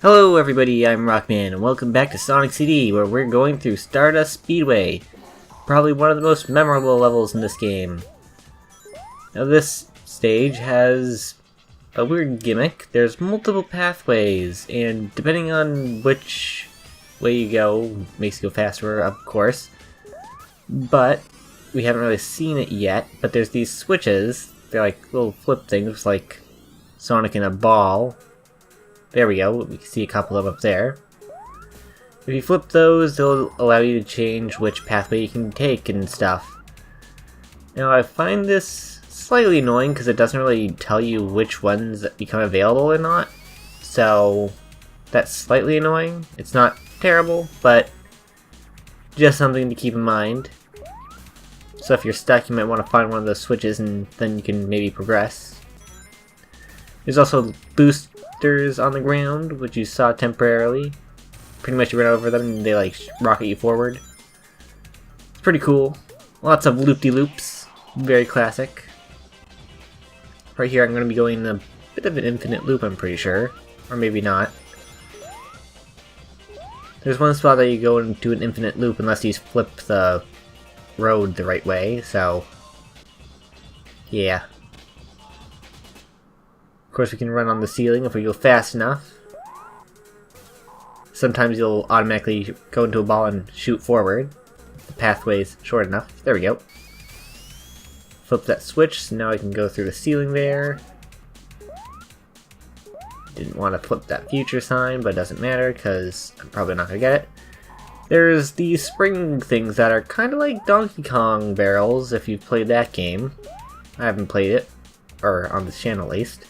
Hello everybody, I'm Rockman, and welcome back to Sonic CD, where we're going through Stardust Speedway. Probably one of the most memorable levels in this game. Now this stage has a weird gimmick. There's multiple pathways, and depending on which way you go, makes you go faster, of course. But we haven't really seen it yet, but there's these switches. They're like little flip things, like Sonic in a ball. There we go, we can see a couple of them up there. If you flip those, they'll allow you to change which pathway you can take and stuff. Now I find this slightly annoying because it doesn't really tell you which ones become available or not. So that's slightly annoying. It's not terrible, but just something to keep in mind. So if you're stuck, you might want to find one of those switches and then you can maybe progress. There's also boosters on the ground, which you saw temporarily. Pretty much you run over them and they like rocket you forward. It's pretty cool. Lots of loop-de-loops. Very classic. Right here I'm going to be going a bit of an infinite loop, I'm pretty sure. Or maybe not. There's one spot that you go into an infinite loop unless you flip the road the right way, so yeah. Of course we can run on the ceiling if we go fast enough. Sometimes you'll automatically go into a ball and shoot forward. If the pathway's short enough. There we go. Flip that switch, so now I can go through the ceiling there. Didn't want to flip that future sign, but it doesn't matter because I'm probably not going to get it. There's these spring things that are kind of like Donkey Kong barrels if you've played that game. I haven't played it, or on this channel at least.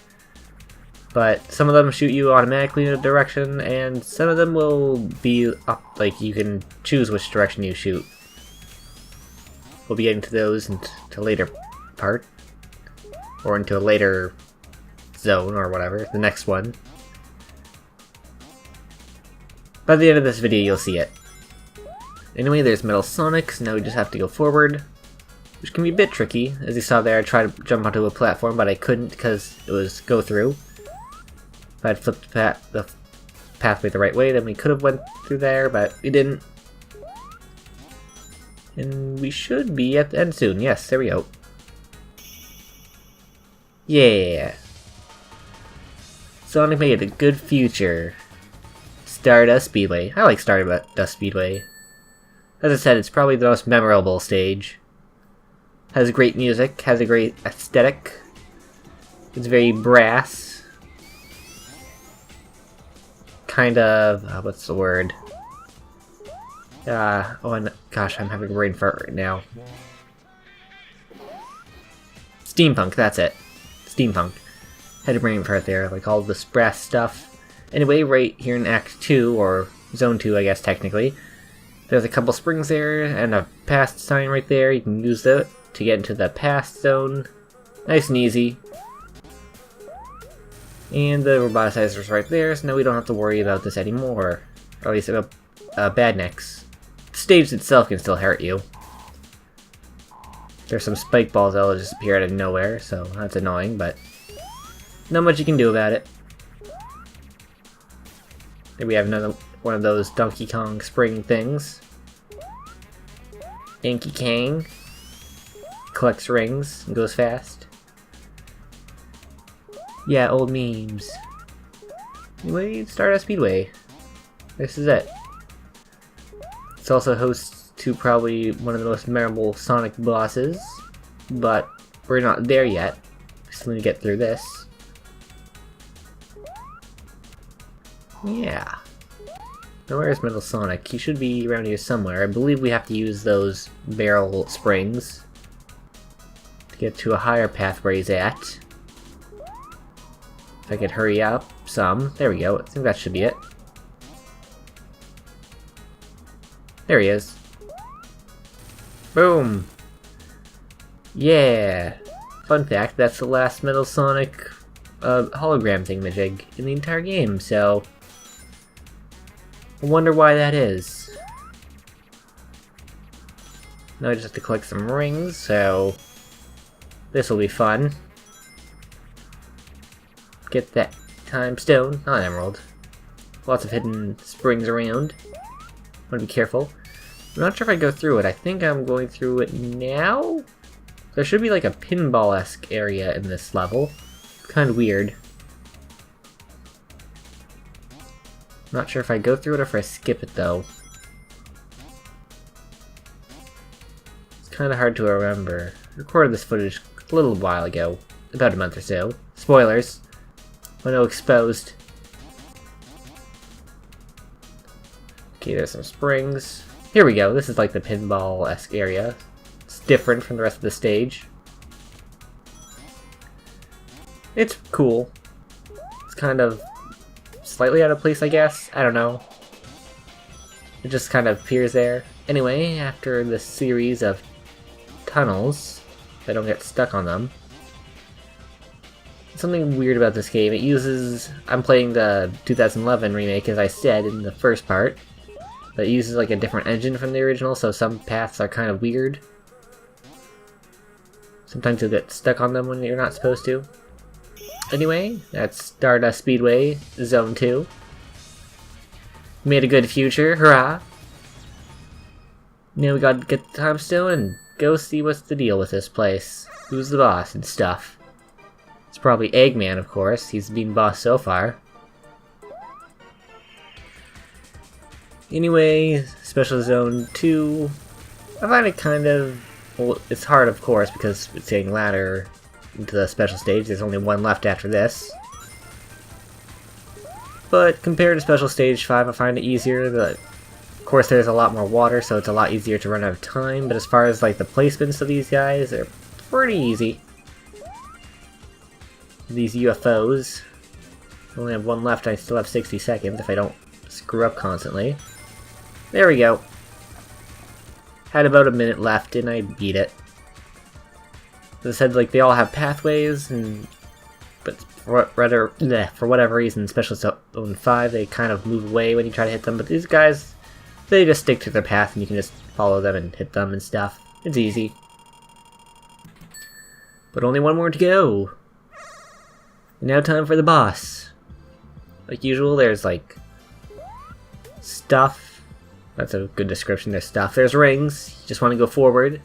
But some of them shoot you automatically in a direction, and some of them will be up, like you can choose which direction you shoot. We'll be getting to those into a later part, or into a later zone, or whatever, the next one. By the end of this video, you'll see it. Anyway, there's Metal Sonic, so now we just have to go forward, which can be a bit tricky. As you saw there, I tried to jump onto a platform, but I couldn't because it was go through. If I'd flipped the pathway the right way, then we could have went through there, but we didn't. And we should be at the end soon. Yes, there we go. Yeah. Sonic made a good future. Stardust Speedway. I like Stardust Speedway. As I said, it's probably the most memorable stage. Has great music, has a great aesthetic. It's very brass. Kind of, what's the word? Oh, and gosh, I'm having a brain fart right now. Steampunk, that's it. Steampunk. Had a brain fart there, like all this brass stuff. Anyway, right here in Act 2, or Zone 2, I guess technically, there's a couple springs there, and a past sign right there. You can use that to get into the past zone. Nice and easy. And the roboticizer's right there, so now we don't have to worry about this anymore. Or at least about bad necks. The stage itself can still hurt you. There's some spike balls that'll just appear out of nowhere, so that's annoying, but not much you can do about it. Here we have another one of those Donkey Kong spring things. Donkey Kong collects rings and goes fast. Yeah, old memes. Anyway, Stardust Speedway. This is it. It's also host to probably one of the most memorable Sonic bosses, but we're not there yet. We still need to get through this. Yeah. Now where's Metal Sonic? He should be around here somewhere. I believe we have to use those barrel springs to get to a higher path where he's at. If I could hurry up some. There we go. I think that should be it. There he is. Boom! Yeah! Fun fact, that's the last Metal Sonic hologram thingamajig in the entire game, so I wonder why that is. Now I just have to collect some rings, so this will be fun. Get that time stone, not emerald. lots of hidden springs around. Want to be careful. I'm not sure if I go through it. I think I'm going through it now? There should be like a pinball-esque area in this level. Kind of weird. Not sure if I go through it or if I skip it though. It's kind of hard to remember. I recorded this footage a little while ago. About a month or so. Spoilers. I know exposed. Okay, there's some springs. Here we go. This is like the pinball-esque area. It's different from the rest of the stage. It's cool. It's kind of slightly out of place, I guess. I don't know. It just kind of appears there. Anyway, after this series of tunnels, if I don't get stuck on them. Something weird about this game, it uses... I'm playing the 2011 remake, as I said in the first part. But it uses like a different engine from the original, so some paths are kind of weird. Sometimes you'll get stuck on them when you're not supposed to. Anyway, that's Stardust Speedway, Zone 2. Made a good future, hurrah! Now we gotta get the time stone and go see what's the deal with this place. Who's the boss and stuff. It's probably Eggman, of course. He's been boss so far. Anyway, Special Zone 2. I find it kind of... Well, it's hard, of course, because it's getting ladder into the special stage. There's only one left after this. But compared to Special Stage 5, I find it easier. Of course, there's a lot more water, so it's a lot easier to run out of time. But as far as like the placements of these guys, they're pretty easy. These UFOs. I only have one left. I still have 60 seconds if I don't screw up constantly. There we go. Had about a minute left and I beat it. As I said, like, they all have pathways, but for whatever reason, Special Zone 5, they kind of move away when you try to hit them, but these guys, they just stick to their path and you can just follow them and hit them and stuff. It's easy. But only one more to go. And now time for the boss. Like usual, there's like stuff. That's a good description. There's stuff. There's rings. You just want to go forward.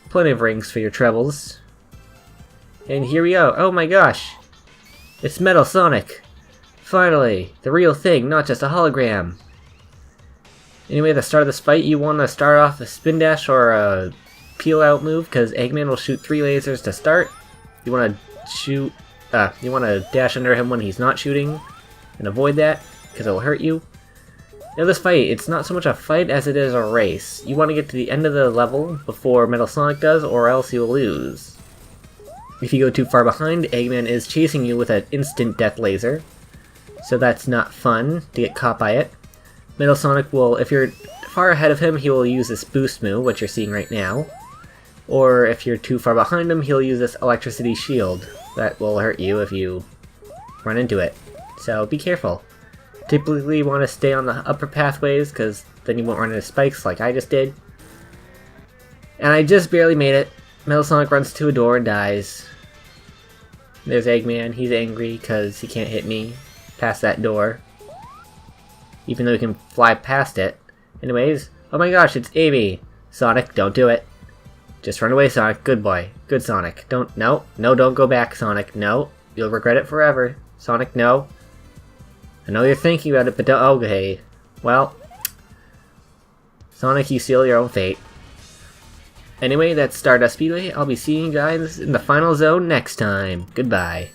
Plenty of rings for your trebles. And here we go. Oh my gosh. It's Metal Sonic. Finally. The real thing, not just a hologram. Anyway, at the start of this fight, you want to start off a spin dash or a peel out move, because Eggman will shoot 3 lasers to start. You want to you want to dash under him when he's not shooting and avoid that, because it'll hurt you. Now this fight, it's not so much a fight as it is a race. You want to get to the end of the level before Metal Sonic does, or else you'll lose. If you go too far behind, Eggman is chasing you with an instant death laser, so that's not fun to get caught by it. Metal Sonic will, if you're far ahead of him, he will use this boost move, which you're seeing right now. Or if you're too far behind him, he'll use this electricity shield. That will hurt you if you run into it. So be careful. Typically you want to stay on the upper pathways, because then you won't run into spikes like I just did. And I just barely made it. Metal Sonic runs to a door and dies. There's Eggman. He's angry because he can't hit me past that door. Even though he can fly past it. Anyways, oh my gosh, it's Amy! Sonic, don't do it. Just run away, Sonic. Good boy. Good Sonic. No, don't go back, Sonic. No, you'll regret it forever. Sonic, no. I know you're thinking about it, but don't. Okay. Well, Sonic, you seal your own fate. Anyway, that's Stardust Speedway. I'll be seeing you guys in the final zone next time. Goodbye.